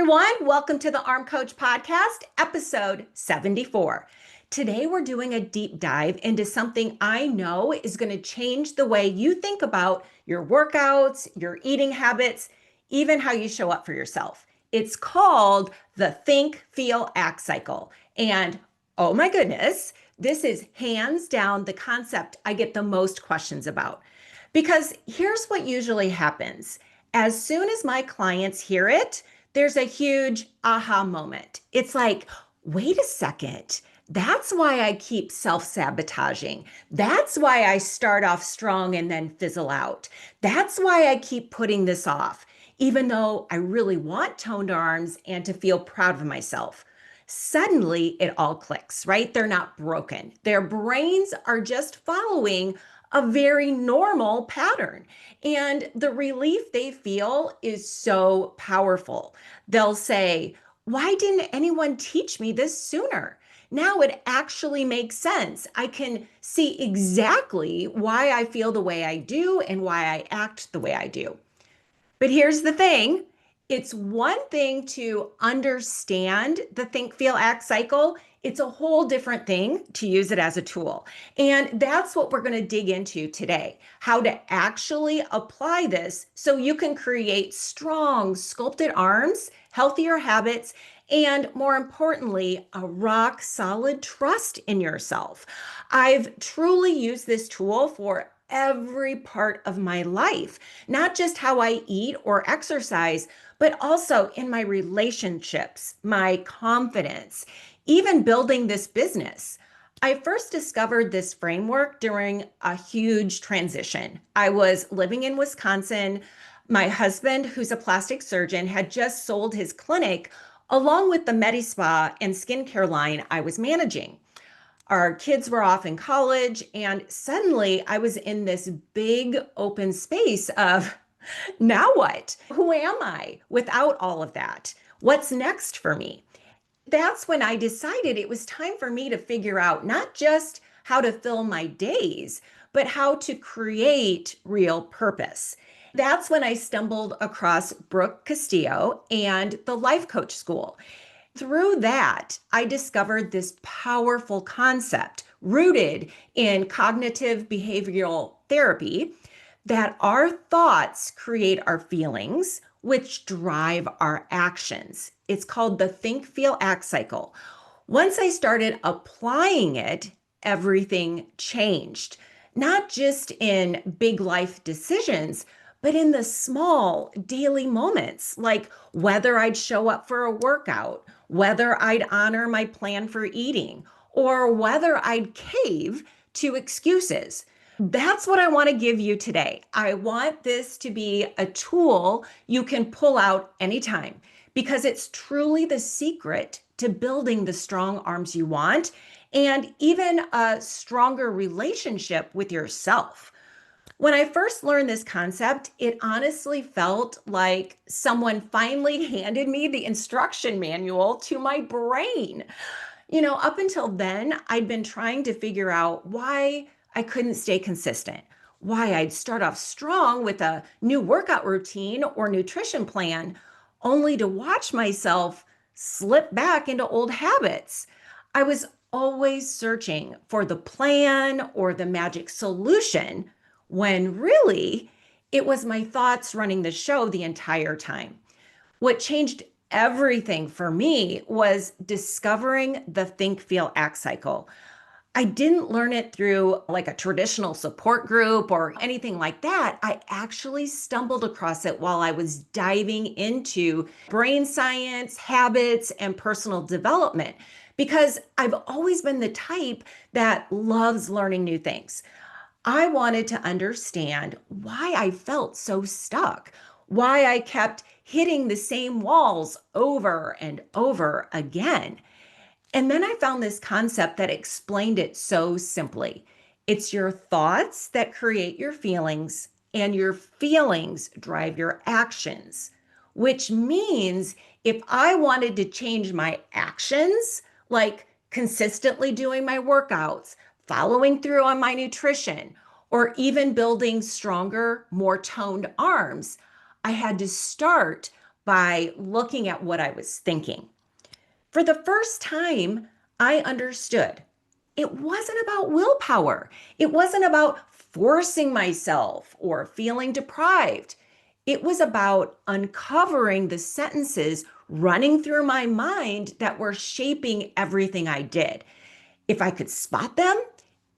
everyone. Welcome to the Arm Coach Podcast, episode 74. Today, we're doing a deep dive into something I know is going to change the way you think about your workouts, your eating habits, even how you show up for yourself. It's called the Think, Feel, Act cycle. And oh my goodness, this is hands down the concept I get the most questions about. Because here's what usually happens. As soon as my clients hear it, there's a huge aha moment. It's like, wait a second. That's why I keep self-sabotaging. That's why I start off strong and then fizzle out. That's why I keep putting this off, even though I really want toned arms and to feel proud of myself. Suddenly, it all clicks, right? They're not broken. Their brains are just following a very normal pattern. And the relief they feel is so powerful. They'll say, why didn't anyone teach me this sooner? Now it actually makes sense. I can see exactly why I feel the way I do and why I act the way I do. But here's the thing. It's one thing to understand the think, feel, act cycle. It's a whole different thing to use it as a tool. And that's what we're going to dig into today, how to actually apply this so you can create strong, sculpted arms, healthier habits, and more importantly, a rock solid trust in yourself. I've truly used this tool for every part of my life, not just how I eat or exercise, but also in my relationships, my confidence, even building this business. I first discovered this framework during a huge transition. I was living in Wisconsin. My husband, who's a plastic surgeon, had just sold his clinic along with the Medispa and skincare line I was managing. Our kids were off in college, and suddenly I was in this big open space of now what? Who am I without all of that? What's next for me? That's when I decided it was time for me to figure out not just how to fill my days, but how to create real purpose. That's when I stumbled across Brooke Castillo and the Life Coach School. Through that, I discovered this powerful concept rooted in cognitive behavioral therapy that our thoughts create our feelings, which drive our actions. It's called the think, feel, act cycle. Once I started applying it, everything changed, not just in big life decisions, but in the small daily moments, like whether I'd show up for a workout, whether I'd honor my plan for eating, or whether I'd cave to excuses. That's what I want to give you today. I want this to be a tool you can pull out anytime because it's truly the secret to building the strong arms you want and even a stronger relationship with yourself. When I first learned this concept, it honestly felt like someone finally handed me the instruction manual to my brain. Up until then, I'd been trying to figure out why I couldn't stay consistent, why I'd start off strong with a new workout routine or nutrition plan, only to watch myself slip back into old habits. I was always searching for the plan or the magic solution when really it was my thoughts running the show the entire time. What changed everything for me was discovering the think, feel, act cycle. I didn't learn it through like a traditional support group or anything like that. I actually stumbled across it while I was diving into brain science, habits, and personal development because I've always been the type that loves learning new things. I wanted to understand why I felt so stuck, why I kept hitting the same walls over and over again. And then I found this concept that explained it so simply. It's your thoughts that create your feelings, and your feelings drive your actions, which means if I wanted to change my actions, like consistently doing my workouts, following through on my nutrition, or even building stronger, more toned arms, I had to start by looking at what I was thinking. For the first time, I understood it wasn't about willpower. It wasn't about forcing myself or feeling deprived. It was about uncovering the sentences running through my mind that were shaping everything I did. If I could spot them,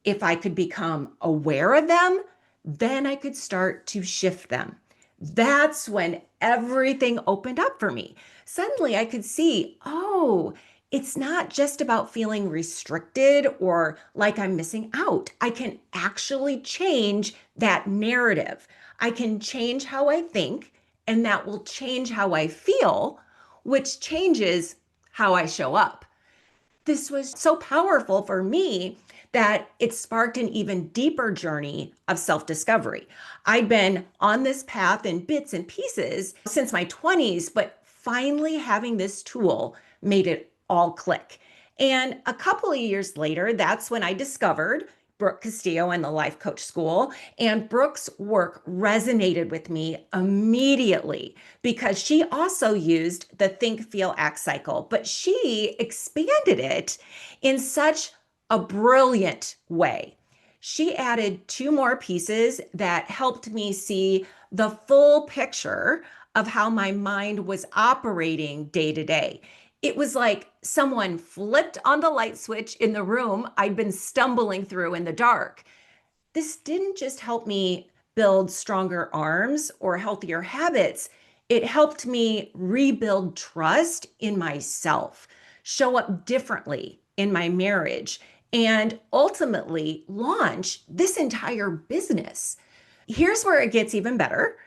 if I could become aware of them, then I could start to shift them. That's when everything opened up for me. Suddenly I could see, oh, it's not just about feeling restricted or like I'm missing out. I can actually change that narrative. I can change how I think, and that will change how I feel, which changes how I show up. This was so powerful for me that it sparked an even deeper journey of self discovery. I'd been on this path in bits and pieces since my 20s, but finally having this tool made it all click. And a couple of years later, that's when I discovered Brooke Castillo and the Life Coach School. And Brooke's work resonated with me immediately because she also used the think, feel, act cycle, but she expanded it in such a brilliant way. She added two more pieces that helped me see the full picture of how my mind was operating day to day. It was like someone flipped on the light switch in the room I'd been stumbling through in the dark. This didn't just help me build stronger arms or healthier habits. It helped me rebuild trust in myself, show up differently in my marriage, and ultimately launch this entire business. Here's where it gets even better.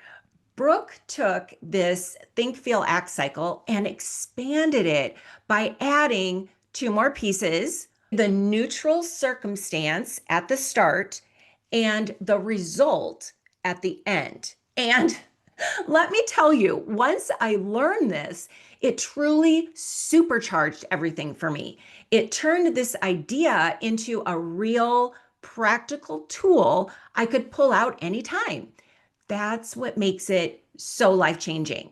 Brooke took this think, feel, act cycle and expanded it by adding two more pieces, the neutral circumstance at the start and the result at the end. And let me tell you, once I learned this, it truly supercharged everything for me. It turned this idea into a real practical tool I could pull out anytime. That's what makes it so life-changing.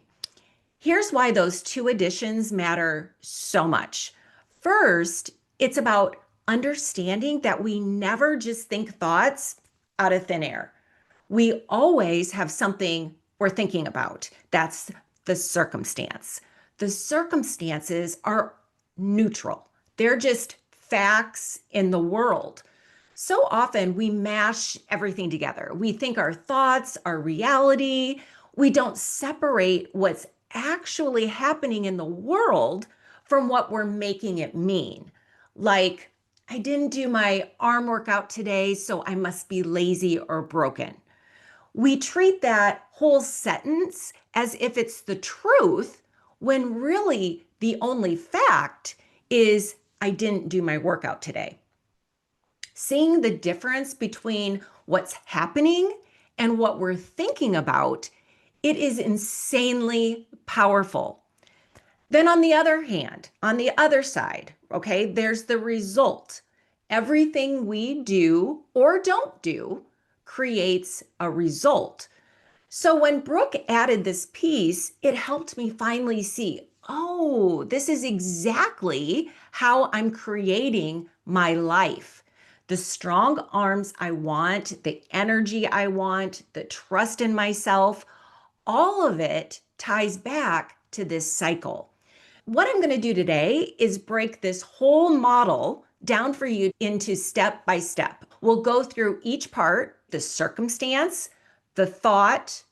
Here's why those two additions matter so much. First, it's about understanding that we never just think thoughts out of thin air. We always have something we're thinking about. That's the circumstance. The circumstances are neutral. They're just facts in the world. So often we mash everything together. We think our thoughts are reality. We don't separate what's actually happening in the world from what we're making it mean. Like, I didn't do my arm workout today, so I must be lazy or broken. We treat that whole sentence as if it's the truth, when really the only fact is I didn't do my workout today. Seeing the difference between what's happening and what we're thinking about, it is insanely powerful. Then on the other hand, on the other side, okay, there's the result. Everything we do or don't do creates a result. So when Brooke added this piece, it helped me finally see, oh, this is exactly how I'm creating my life. The strong arms I want, the energy I want, the trust in myself, all of it ties back to this cycle. What I'm going to do today is break this whole model down for you into step by step. We'll go through each part, the circumstance, the thought,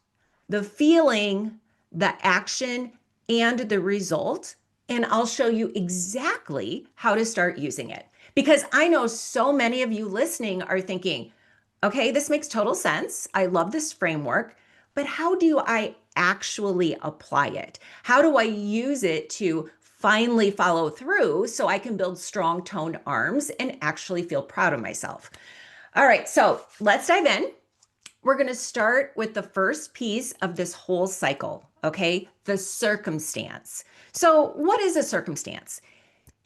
the feeling, the action, and the result. And I'll show you exactly how to start using it. Because I know so many of you listening are thinking, okay, this makes total sense. I love this framework, but how do I actually apply it? How do I use it to finally follow through so I can build strong toned arms and actually feel proud of myself? All right, so let's dive in. We're going to start with the first piece of this whole cycle, okay? The circumstance. So what is a circumstance?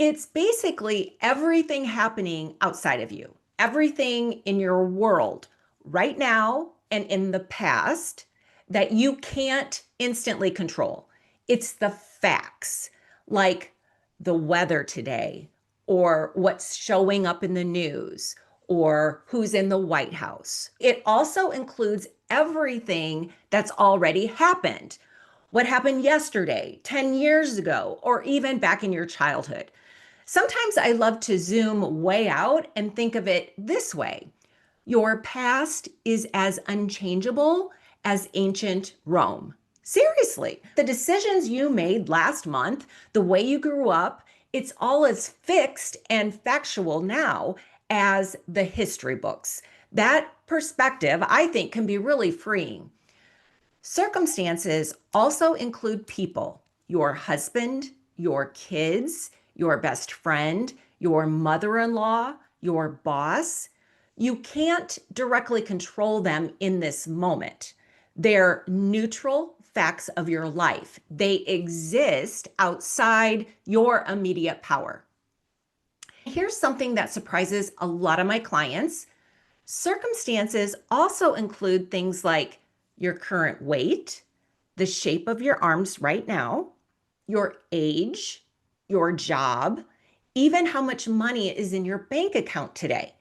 It's basically everything happening outside of you, everything in your world right now and in the past that you can't instantly control. It's the facts, like the weather today, or what's showing up in the news, or who's in the White House. It also includes everything that's already happened. What happened yesterday, 10 years ago, or even back in your childhood. Sometimes I love to zoom way out and think of it this way. Your past is as unchangeable as ancient Rome. Seriously, the decisions you made last month, the way you grew up, it's all as fixed and factual now as the history books. That perspective, I think, can be really freeing. Circumstances also include people, your husband, your kids, your best friend, your mother-in-law, your boss. You can't directly control them in this moment. They're neutral facts of your life. They exist outside your immediate power. Here's something that surprises a lot of my clients. Circumstances also include things like your current weight, the shape of your arms right now, your age, your job, even how much money is in your bank account today.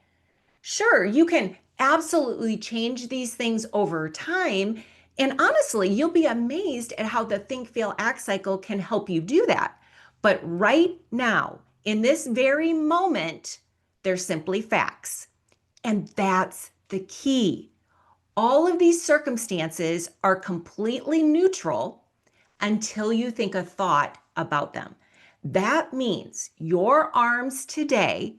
Sure, you can absolutely change these things over time. And honestly, you'll be amazed at how the think, feel, act cycle can help you do that. But right now, in this very moment, they're simply facts. And that's the key. All of these circumstances are completely neutral until you think a thought about them. That means your arms today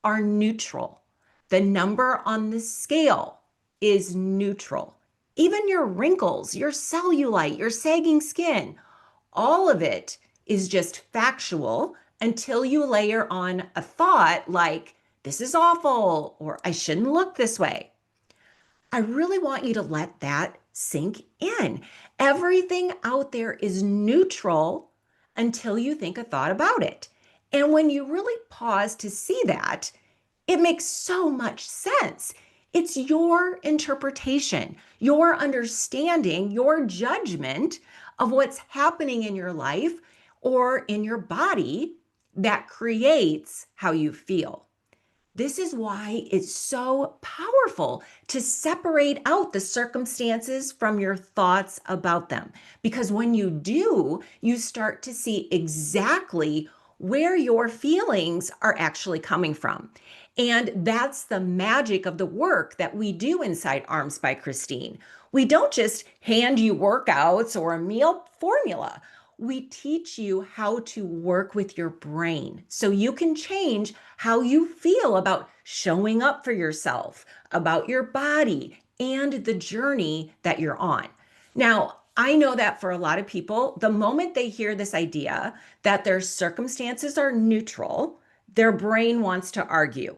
are neutral. The number on the scale is neutral. Even your wrinkles, your cellulite, your sagging skin, all of it is just factual until you layer on a thought like, this is awful, or I shouldn't look this way. I really want you to let that sink in. Everything out there is neutral until you think a thought about it. And when you really pause to see that, it makes so much sense. It's your interpretation, your understanding, your judgment of what's happening in your life or in your body that creates how you feel. This is why it's so powerful to separate out the circumstances from your thoughts about them. Because when you do, you start to see exactly where your feelings are actually coming from. And that's the magic of the work that we do inside Arms by Christine. We don't just hand you workouts or a meal formula. We teach you how to work with your brain so you can change how you feel about showing up for yourself, about your body, and the journey that you're on. Now, I know that for a lot of people, the moment they hear this idea that their circumstances are neutral, their brain wants to argue.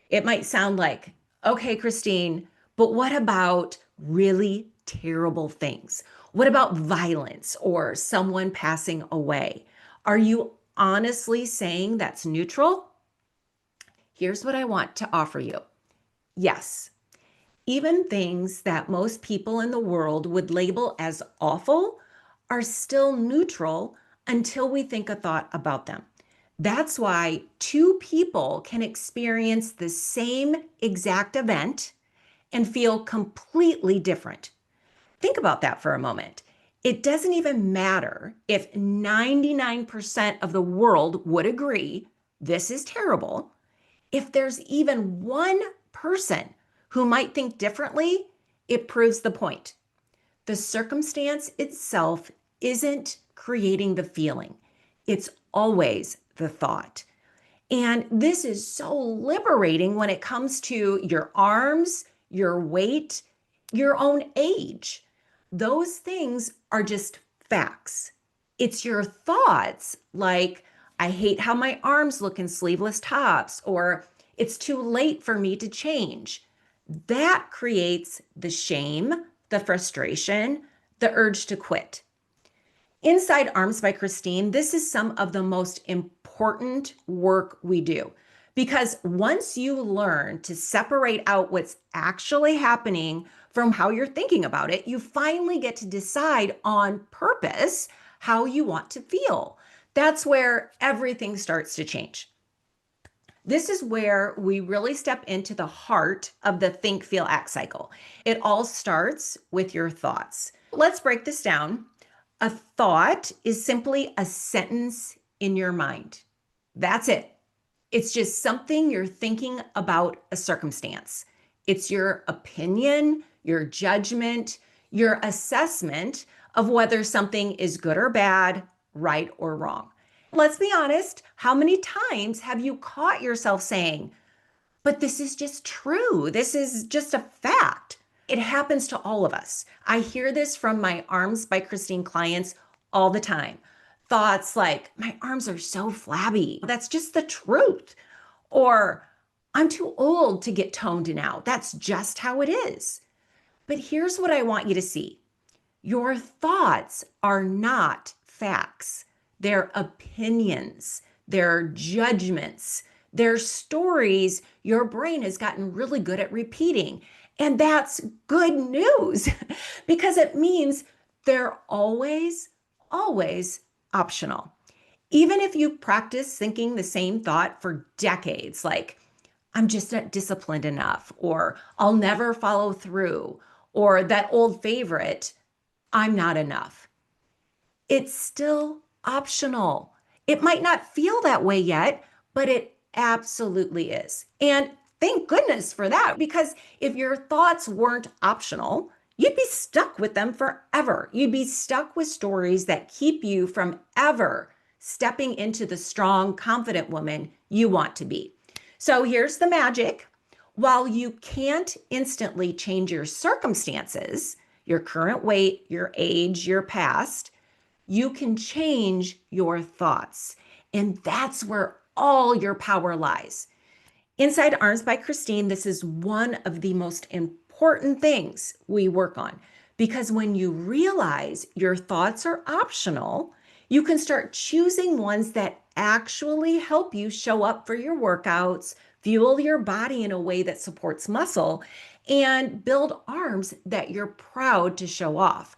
It might sound like, okay, Christine, but what about really terrible things? What about violence or someone passing away? Are you honestly saying that's neutral? Here's what I want to offer you. Yes, even things that most people in the world would label as awful are still neutral until we think a thought about them. That's why two people can experience the same exact event and feel completely different. Think about that for a moment. It doesn't even matter if 99% of the world would agree this is terrible. If there's even one person who might think differently, it proves the point. The circumstance itself isn't creating the feeling. It's always the thought. And this is so liberating when it comes to your arms, your weight, your own age. Those things are just facts. It's your thoughts like, I hate how my arms look in sleeveless tops, or it's too late for me to change. That creates the shame, the frustration, the urge to quit. Inside Arms by Christine, this is some of the most important work we do. Because once you learn to separate out what's actually happening from how you're thinking about it, you finally get to decide on purpose how you want to feel. That's where everything starts to change. This is where we really step into the heart of the think, feel, act cycle. It all starts with your thoughts. Let's break this down. A thought is simply a sentence in your mind. That's it. It's just something you're thinking about a circumstance. It's your opinion, your judgment, your assessment of whether something is good or bad, right or wrong. Let's be honest, how many times have you caught yourself saying, but this is just true. This is just a fact. It happens to all of us. I hear this from my Arms by Christine clients all the time. Thoughts like, my arms are so flabby. That's just the truth. Or, I'm too old to get toned now. That's just how it is. But here's what I want you to see. Your thoughts are not facts. They're opinions. They're judgments. They're stories your brain has gotten really good at repeating. And that's good news because it means they're always optional. Even if you practice thinking the same thought for decades, like, I'm just not disciplined enough, or I'll never follow through, or that old favorite, I'm not enough. It's still optional. It might not feel that way yet, but it absolutely is. And thank goodness for that, because if your thoughts weren't optional, you'd be stuck with them forever. You'd be stuck with stories that keep you from ever stepping into the strong, confident woman you want to be. So here's the magic. While you can't instantly change your circumstances, your current weight, your age, your past, you can change your thoughts. And that's where all your power lies. Inside Arms by Christine, this is one of the most important things we work on, because when you realize your thoughts are optional, you can start choosing ones that actually help you show up for your workouts, fuel your body in a way that supports muscle, and build arms that you're proud to show off.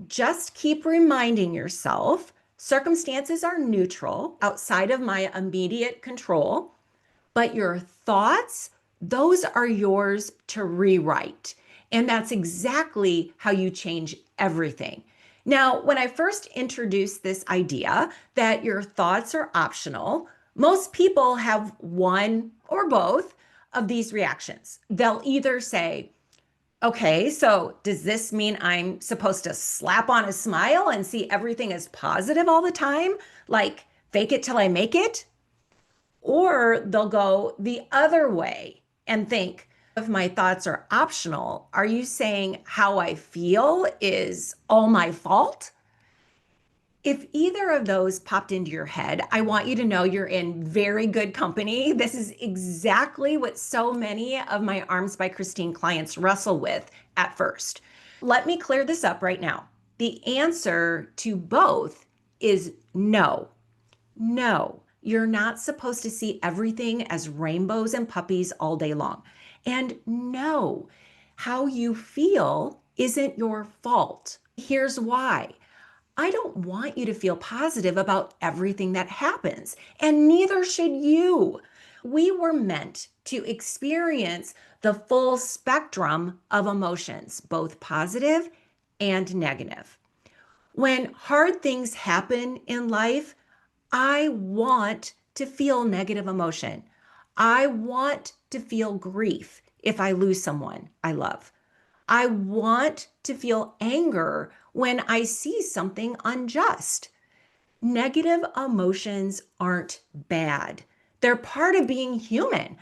Just keep reminding yourself circumstances are neutral, outside of my immediate control, but your thoughts, those are yours to rewrite. And that's exactly how you change everything. Now, when I first introduced this idea that your thoughts are optional, most people have one or both of these reactions. They'll either say, okay, so does this mean I'm supposed to slap on a smile and see everything as positive all the time? Like fake it till I make it? Or they'll go the other way and think, if my thoughts are optional, are you saying how I feel is all my fault? If either of those popped into your head, I want you to know you're in very good company. This is exactly what so many of my Arms by Christine clients wrestle with at first. Let me clear this up right now. The answer to both is no. No, you're not supposed to see everything as rainbows and puppies all day long. And no, how you feel isn't your fault. Here's why. I don't want you to feel positive about everything that happens, and neither should you. We were meant to experience the full spectrum of emotions, both positive and negative. When hard things happen in life, I want to feel negative emotion. I want to feel grief if I lose someone I love. I want to feel anger when I see something unjust. Negative emotions aren't bad. They're part of being human.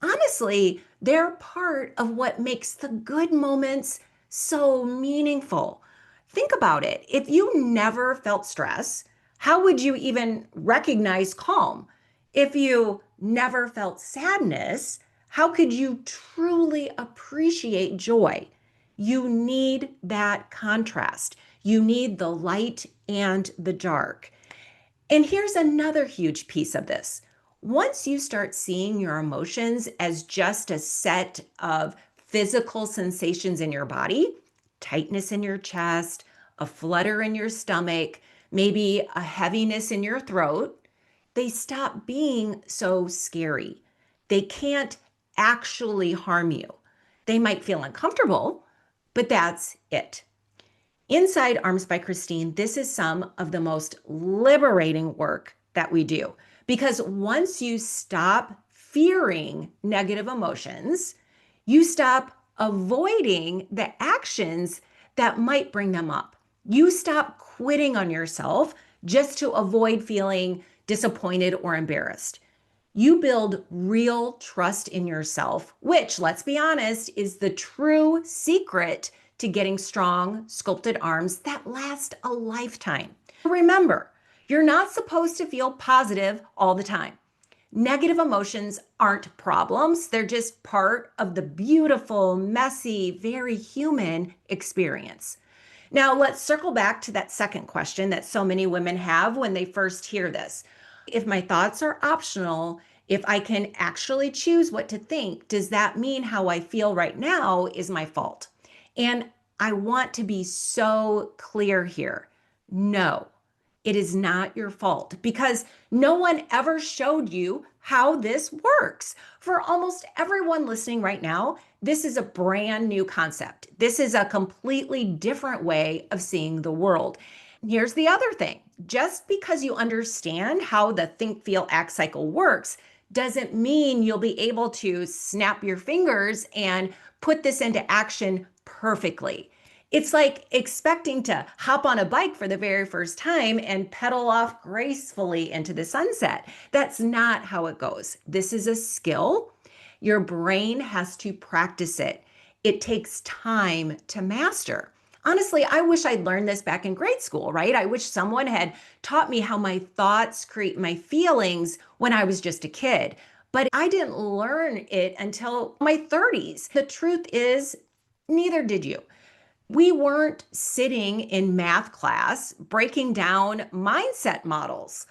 Honestly, they're part of what makes the good moments so meaningful. Think about it. If you never felt stress, how would you even recognize calm? If you never felt sadness, how could you truly appreciate joy? You need that contrast. You need the light and the dark. And here's another huge piece of this. Once you start seeing your emotions as just a set of physical sensations in your body, tightness in your chest, a flutter in your stomach, maybe a heaviness in your throat, they stop being so scary. They can't actually harm you. They might feel uncomfortable, but that's it. Inside Arms by Christine, this is some of the most liberating work that we do because once you stop fearing negative emotions, you stop avoiding the actions that might bring them up. You stop quitting on yourself just to avoid feeling disappointed or embarrassed. You build real trust in yourself, which, let's be honest, is the true secret to getting strong, sculpted arms that last a lifetime. Remember, you're not supposed to feel positive all the time. Negative emotions aren't problems. They're just part of the beautiful, messy, very human experience. Now, let's circle back to that second question that so many women have when they first hear this. If my thoughts are optional, if I can actually choose what to think, does that mean how I feel right now is my fault? And I want to be so clear here. No, it is not your fault because no one ever showed you how this works. For almost everyone listening right now, this is a brand new concept. This is a completely different way of seeing the world. Here's the other thing. Just because you understand how the think, feel, act cycle works doesn't mean you'll be able to snap your fingers and put this into action perfectly. It's like expecting to hop on a bike for the very first time and pedal off gracefully into the sunset. That's not how it goes. This is a skill. Your brain has to practice it. It takes time to master. Honestly, I wish I'd learned this back in grade school, right? I wish someone had taught me how my thoughts create my feelings when I was just a kid. But I didn't learn it until my 30s. The truth is, neither did you. We weren't sitting in math class breaking down mindset models.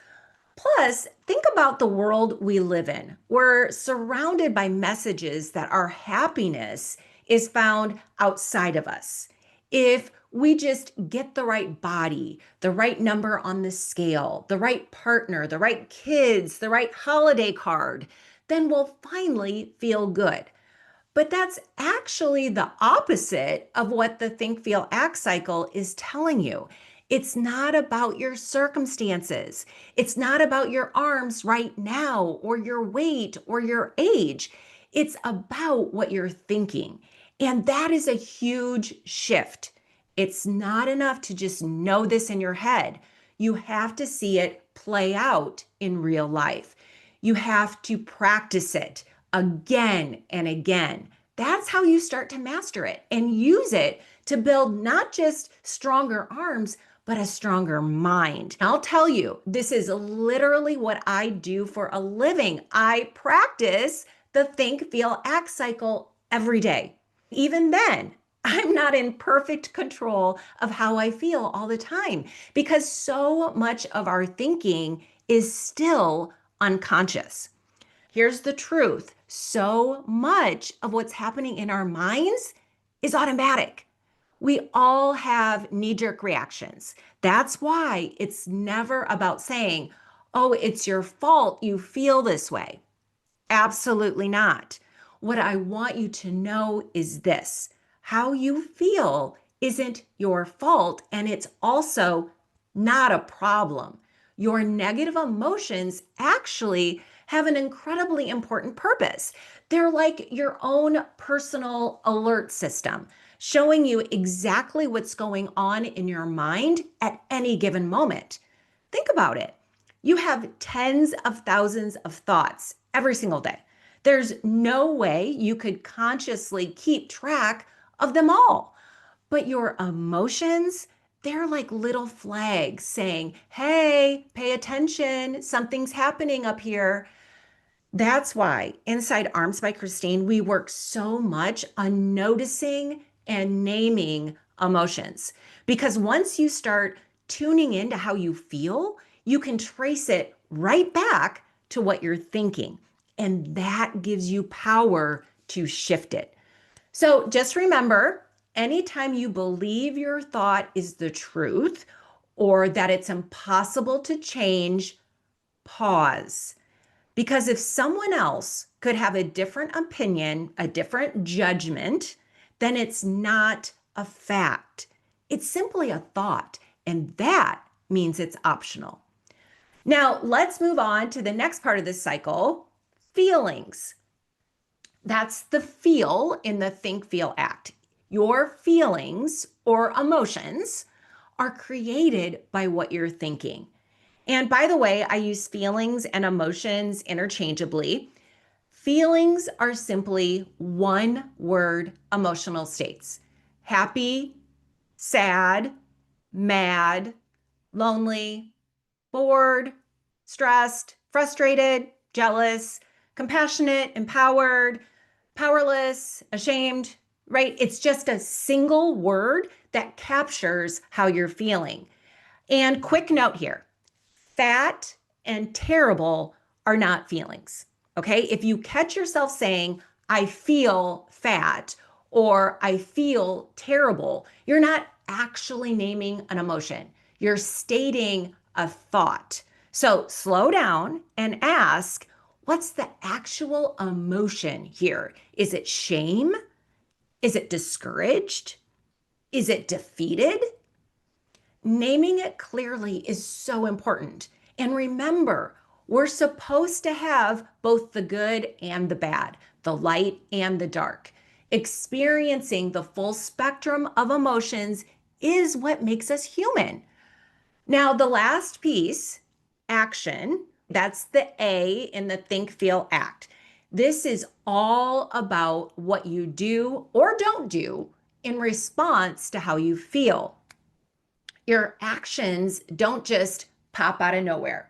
Plus, think about the world we live in. We're surrounded by messages that our happiness is found outside of us. If we just get the right body, the right number on the scale, the right partner, the right kids, the right holiday card, then we'll finally feel good. But that's actually the opposite of what the think, feel, act cycle is telling you. It's not about your circumstances. It's not about your arms right now or your weight or your age. It's about what you're thinking. And that is a huge shift. It's not enough to just know this in your head. You have to see it play out in real life. You have to practice it again and again. That's how you start to master it and use it to build not just stronger arms, but a stronger mind. I'll tell you, this is literally what I do for a living. I practice the think, feel, act cycle every day. Even then, I'm not in perfect control of how I feel all the time because so much of our thinking is still unconscious. Here's the truth. So much of what's happening in our minds is automatic. We all have knee-jerk reactions. That's why it's never about saying, oh, it's your fault you feel this way. Absolutely not. What I want you to know is this. How you feel isn't your fault, and it's also not a problem. Your negative emotions actually have an incredibly important purpose. They're like your own personal alert system, showing you exactly what's going on in your mind at any given moment. Think about it. You have tens of thousands of thoughts every single day. There's no way you could consciously keep track of them all. But your emotions, they're like little flags saying, hey, pay attention, something's happening up here. That's why inside Arms by Christine, we work so much on noticing and naming emotions. Because once you start tuning into how you feel, you can trace it right back to what you're thinking. And that gives you power to shift it. So just remember, anytime you believe your thought is the truth, or that it's impossible to change, pause. Because if someone else could have a different opinion, a different judgment, then it's not a fact. It's simply a thought, and that means it's optional. Now, let's move on to the next part of this cycle, feelings. That's the feel in the think, feel, act. Your feelings or emotions are created by what you're thinking. And by the way, I use feelings and emotions interchangeably. Feelings are simply one word emotional states: happy, sad, mad, lonely, bored, stressed, frustrated, jealous, compassionate, empowered, powerless, ashamed, right? It's just a single word that captures how you're feeling. And quick note here, fat and terrible are not feelings. Okay. If you catch yourself saying, I feel fat or I feel terrible, you're not actually naming an emotion. You're stating a thought. So slow down and ask, what's the actual emotion here? Is it shame? Is it discouraged? Is it defeated? Naming it clearly is so important. And remember, we're supposed to have both the good and the bad, the light and the dark. Experiencing the full spectrum of emotions is what makes us human. Now, the last piece, action, that's the A in the think, feel, act. This is all about what you do or don't do in response to how you feel. Your actions don't just pop out of nowhere.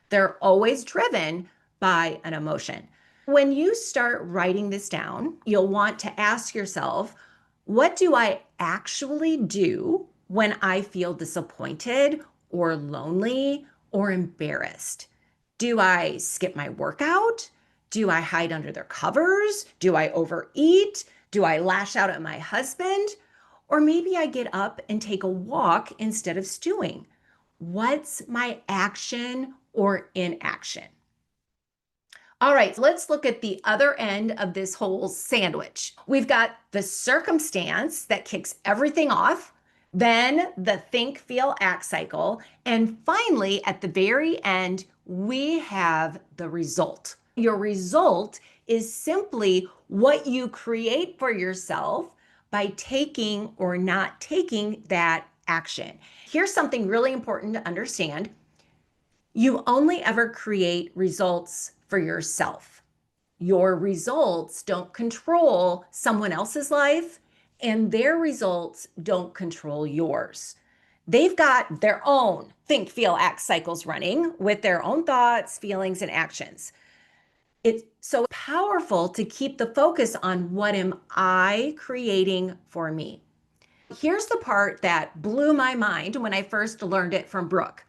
They're always driven by an emotion. When you start writing this down, you'll want to ask yourself, what do I actually do when I feel disappointed or lonely or embarrassed? Do I skip my workout? Do I hide under their covers? Do I overeat? Do I lash out at my husband? Or maybe I get up and take a walk instead of stewing. What's my action or inaction? All right, so let's look at the other end of this whole sandwich. We've got the circumstance that kicks everything off, then the think, feel, act cycle, and finally, at the very end, we have the result. Your result is simply what you create for yourself by taking or not taking that action. Here's something really important to understand. You only ever create results for yourself. Your results don't control someone else's life, and their results don't control yours. They've got their own think, feel, act cycles running with their own thoughts, feelings, and actions. It's so powerful to keep the focus on what am I creating for me. Here's the part that blew my mind when I first learned it from Brooke.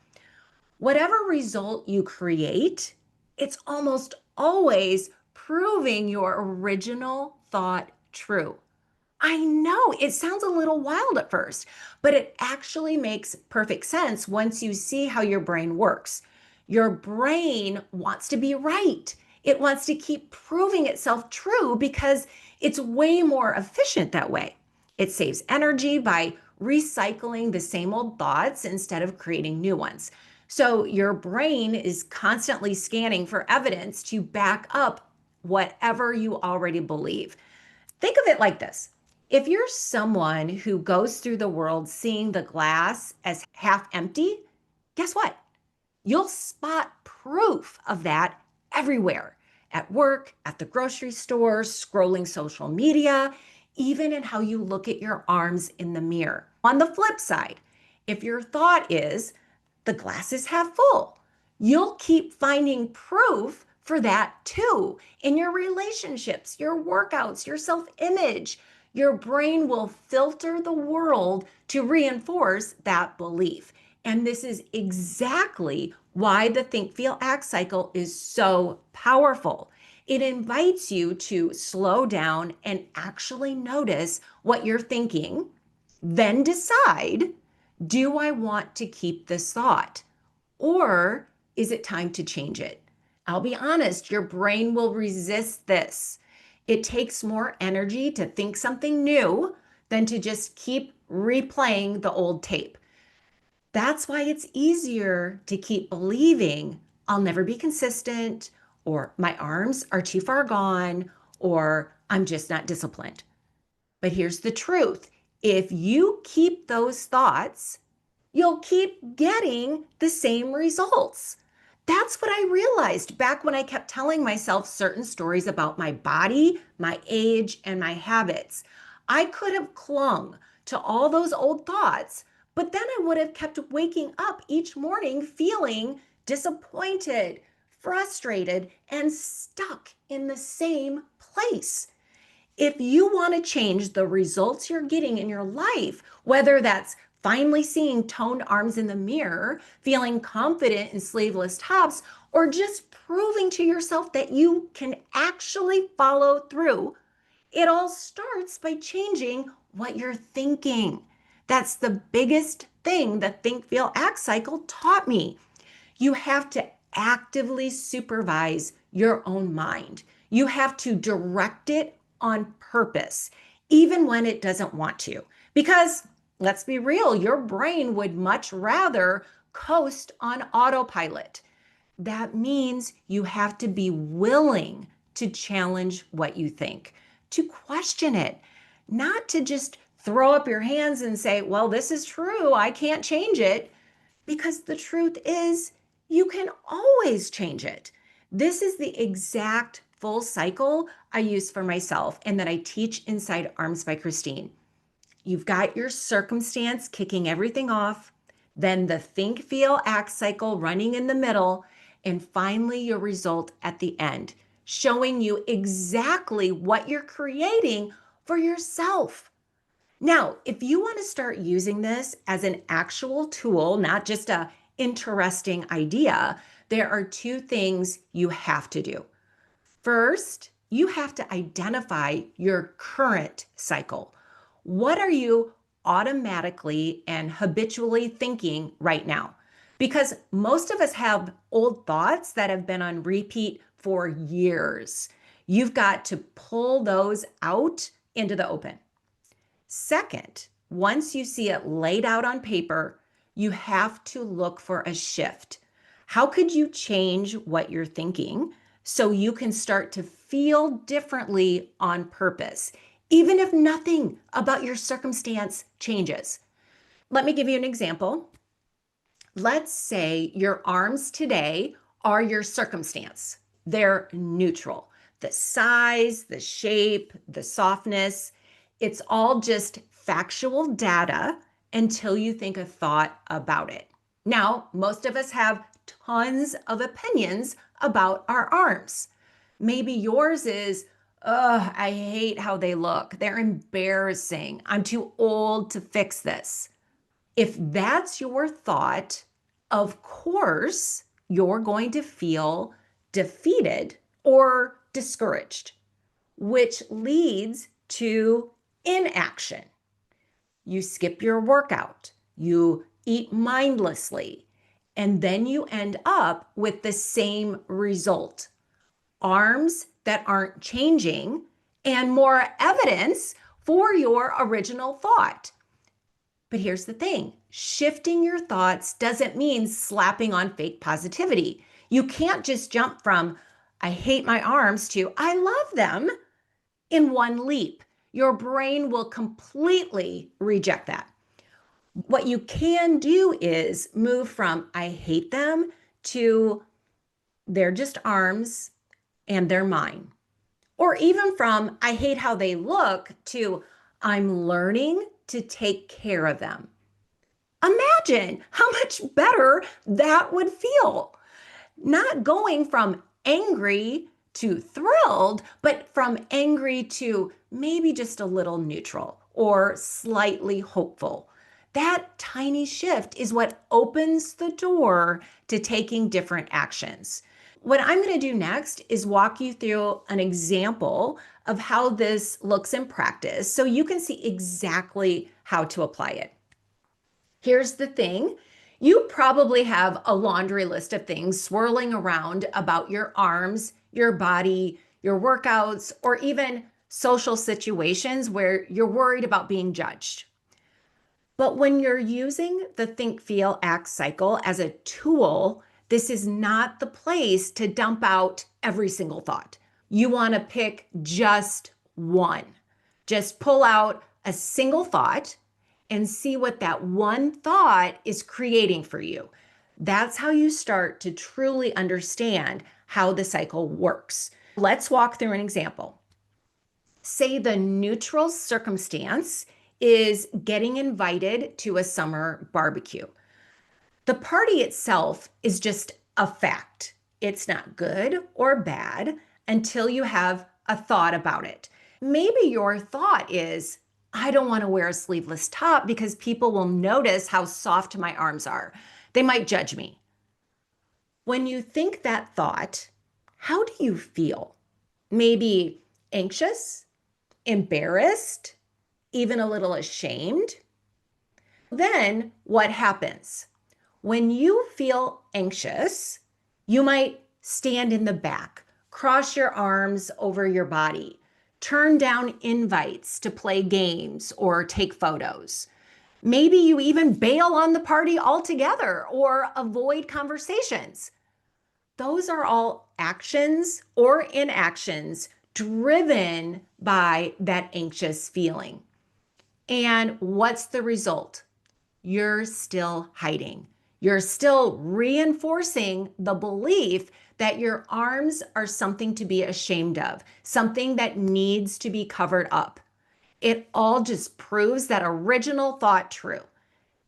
Whatever result you create, it's almost always proving your original thought true. I know it sounds a little wild at first, but it actually makes perfect sense once you see how your brain works. Your brain wants to be right. It wants to keep proving itself true because it's way more efficient that way. It saves energy by recycling the same old thoughts instead of creating new ones. So your brain is constantly scanning for evidence to back up whatever you already believe. Think of it like this. If you're someone who goes through the world seeing the glass as half empty, guess what? You'll spot proof of that everywhere, at work, at the grocery store, scrolling social media, even in how you look at your arms in the mirror. On the flip side, if your thought is the glass is half full, you'll keep finding proof for that too in your relationships, your workouts, your self-image. Your brain will filter the world to reinforce that belief. And this is exactly why the think, feel, act cycle is so powerful. It invites you to slow down and actually notice what you're thinking, then decide, Do I want to keep this thought? Or is it time to change it? I'll be honest, your brain will resist this. It takes more energy to think something new than to just keep replaying the old tape. That's why it's easier to keep believing I'll never be consistent, or my arms are too far gone, or I'm just not disciplined. But here's the truth. If you keep those thoughts, you'll keep getting the same results. That's what I realized back when I kept telling myself certain stories about my body, my age, and my habits. I could have clung to all those old thoughts, but then I would have kept waking up each morning feeling disappointed, frustrated, and stuck in the same place. If you want to change the results you're getting in your life, whether that's finally seeing toned arms in the mirror, feeling confident in sleeveless tops, or just proving to yourself that you can actually follow through, it all starts by changing what you're thinking. That's the biggest thing the Think, Feel, Act cycle taught me. You have to actively supervise your own mind. You have to direct it on purpose, even when it doesn't want to. Because let's be real, your brain would much rather coast on autopilot. That means you have to be willing to challenge what you think, to question it, not to just throw up your hands and say, well, this is true, I can't change it. Because the truth is, you can always change it. This is the exact full cycle I use for myself and that I teach inside Arms by Christine. You've got your circumstance kicking everything off, then the think, feel, act cycle running in the middle, and finally your result at the end, showing you exactly what you're creating for yourself. Now, if you want to start using this as an actual tool, not just a interesting idea, there are two things you have to do. First, you have to identify your current cycle. What are you automatically and habitually thinking right now? Because most of us have old thoughts that have been on repeat for years. You've got to pull those out into the open. Second, once you see it laid out on paper, you have to look for a shift. How could you change what you're thinking so you can start to feel differently on purpose, even if nothing about your circumstance changes? Let me give you an example. Let's say your arms today are your circumstance. They're neutral. The size, the shape, the softness, it's all just factual data until you think a thought about it. Now, most of us have tons of opinions about our arms. Maybe yours is, I hate how they look. They're embarrassing. I'm too old to fix this. If that's your thought, of course, you're going to feel defeated or discouraged, which leads to inaction. You skip your workout, you eat mindlessly, and then you end up with the same result. Arms that aren't changing and more evidence for your original thought. But here's the thing, shifting your thoughts doesn't mean slapping on fake positivity. You can't just jump from, I hate my arms to, I love them in one leap. Your brain will completely reject that. What you can do is move from, I hate them to, they're just arms and they're mine. Or even from, I hate how they look to, I'm learning to take care of them. Imagine how much better that would feel. Not going from angry to thrilled, but from angry to maybe just a little neutral or slightly hopeful. That tiny shift is what opens the door to taking different actions. What I'm going to do next is walk you through an example of how this looks in practice so you can see exactly how to apply it. Here's the thing. You probably have a laundry list of things swirling around about your arms, your body, your workouts, or even social situations where you're worried about being judged. But when you're using the think, feel, act cycle as a tool, this is not the place to dump out every single thought. You want to pick just one. Just pull out a single thought and see what that one thought is creating for you. That's how you start to truly understand how the cycle works. Let's walk through an example. Say the neutral circumstance is getting invited to a summer barbecue. The party itself is just a fact. It's not good or bad until you have a thought about it. Maybe your thought is, I don't want to wear a sleeveless top because people will notice how soft my arms are. They might judge me. When you think that thought, how do you feel? Maybe anxious, embarrassed, even a little ashamed? Then what happens? When you feel anxious, you might stand in the back, cross your arms over your body, turn down invites to play games or take photos. Maybe you even bail on the party altogether or avoid conversations. Those are all actions or inactions driven by that anxious feeling. And what's the result? You're still hiding. You're still reinforcing the belief that your arms are something to be ashamed of, something that needs to be covered up. It all just proves that original thought true.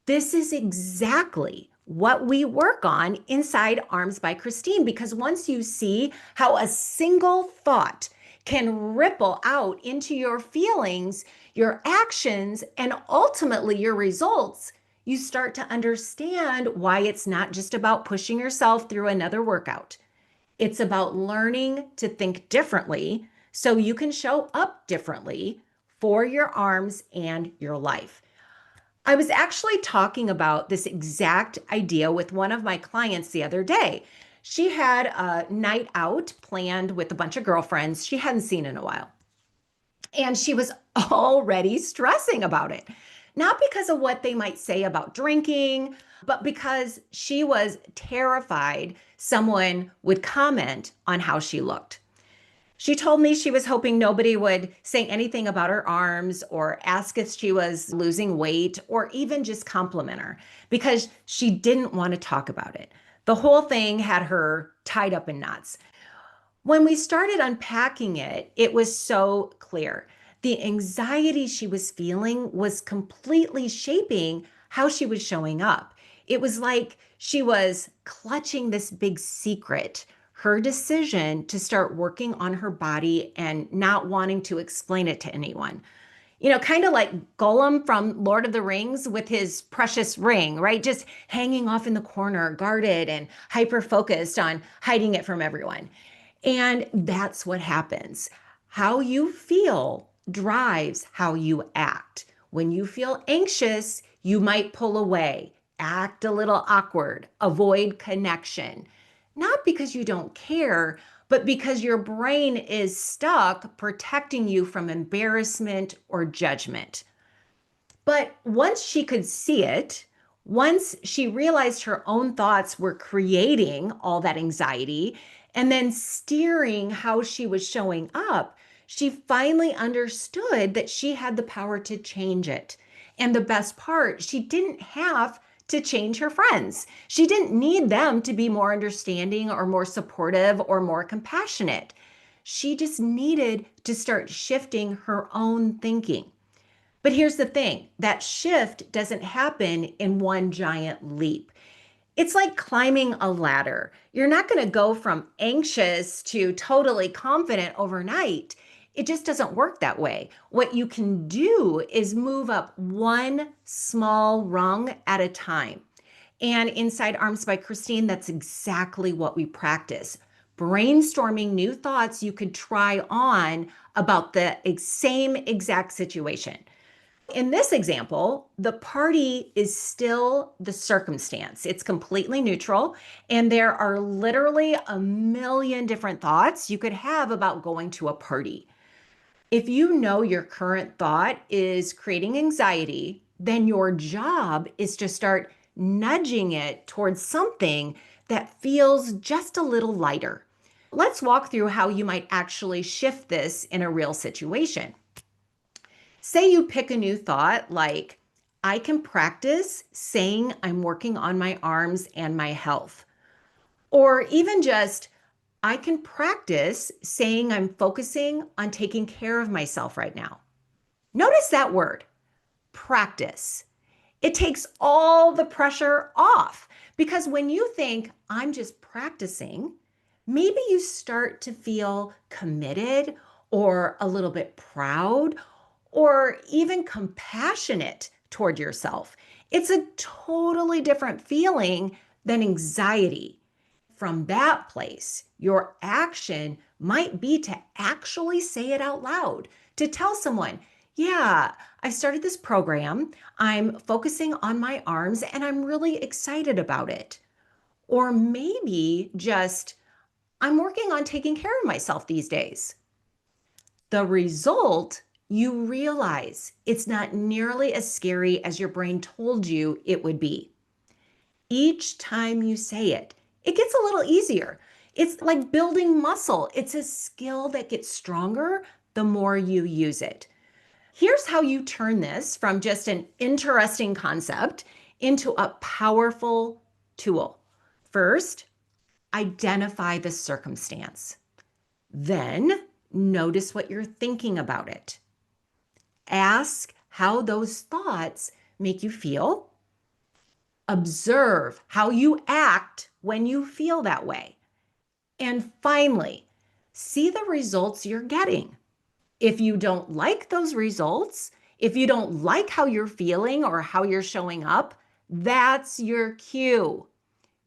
This is exactly what we work on inside Arms by Christine, because once you see how a single thought can ripple out into your feelings, your actions, and ultimately your results, you start to understand why it's not just about pushing yourself through another workout. It's about learning to think differently so you can show up differently for your arms and your life. I was actually talking about this exact idea with one of my clients the other day. She had a night out planned with a bunch of girlfriends she hadn't seen in a while. And she was already stressing about it. Not because of what they might say about drinking, but because she was terrified someone would comment on how she looked. She told me she was hoping nobody would say anything about her arms or ask if she was losing weight or even just compliment her because she didn't want to talk about it. The whole thing had her tied up in knots. When we started unpacking it, it was so clear. The anxiety she was feeling was completely shaping how she was showing up. It was like she was clutching this big secret, her decision to start working on her body and not wanting to explain it to anyone. You know, kind of like Gollum from Lord of the Rings with his precious ring, right? Just hanging off in the corner, guarded and hyper focused on hiding it from everyone. And that's what happens. How you feel drives how you act. When you feel anxious, you might pull away, act a little awkward, avoid connection. Not because you don't care, but because your brain is stuck protecting you from embarrassment or judgment. But once she could see it, once she realized her own thoughts were creating all that anxiety and then steering how she was showing up, she finally understood that she had the power to change it. And the best part, she didn't have to change her friends. She didn't need them to be more understanding or more supportive or more compassionate. She just needed to start shifting her own thinking. But here's the thing, that shift doesn't happen in one giant leap. It's like climbing a ladder. You're not going to go from anxious to totally confident overnight. It just doesn't work that way. What you can do is move up one small rung at a time. And inside Arms by Christine, that's exactly what we practice. Brainstorming new thoughts you could try on about the same exact situation. In this example, the party is still the circumstance. It's completely neutral, and there are literally a million different thoughts you could have about going to a party. If you know your current thought is creating anxiety, then your job is to start nudging it towards something that feels just a little lighter. Let's walk through how you might actually shift this in a real situation. Say you pick a new thought like, I can practice saying I'm working on my arms and my health. Or even just, I can practice saying I'm focusing on taking care of myself right now. Notice that word, practice. It takes all the pressure off because when you think, I'm just practicing, maybe you start to feel committed or a little bit proud or even compassionate toward yourself. It's a totally different feeling than anxiety. From that place, your action might be to actually say it out loud, to tell someone, yeah, I started this program. I'm focusing on my arms and I'm really excited about it. Or maybe just, I'm working on taking care of myself these days. The result, you realize it's not nearly as scary as your brain told you it would be. Each time you say it, it gets a little easier. It's like building muscle. It's a skill that gets stronger the more you use it. Here's how you turn this from just an interesting concept into a powerful tool. First, identify the circumstance. Then, notice what you're thinking about it. Ask how those thoughts make you feel. Observe how you act when you feel that way. And finally, see the results you're getting. If you don't like those results, if you don't like how you're feeling or how you're showing up, that's your cue.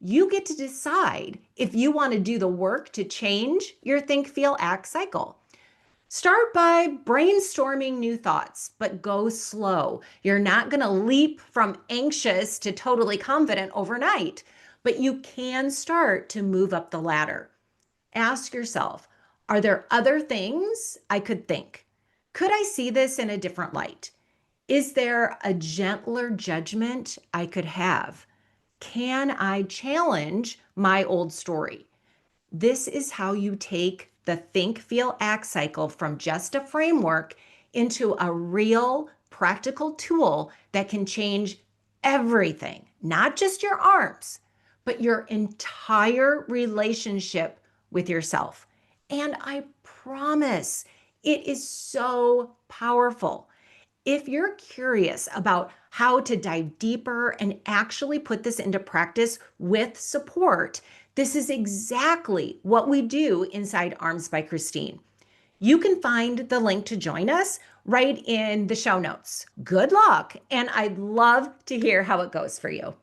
You get to decide if you want to do the work to change your think, feel, act cycle. Start by brainstorming new thoughts, but go slow. You're not going to leap from anxious to totally confident overnight, but you can start to move up the ladder. Ask yourself, are there other things I could think? Could I see this in a different light? Is there a gentler judgment I could have? Can I challenge my old story? This is how you take the think, feel, act cycle from just a framework into a real practical tool that can change everything, not just your arms, but your entire relationship with yourself. And I promise it is so powerful. If you're curious about how to dive deeper and actually put this into practice with support, this is exactly what we do inside Arms by Christine. You can find the link to join us right in the show notes. Good luck, and I'd love to hear how it goes for you.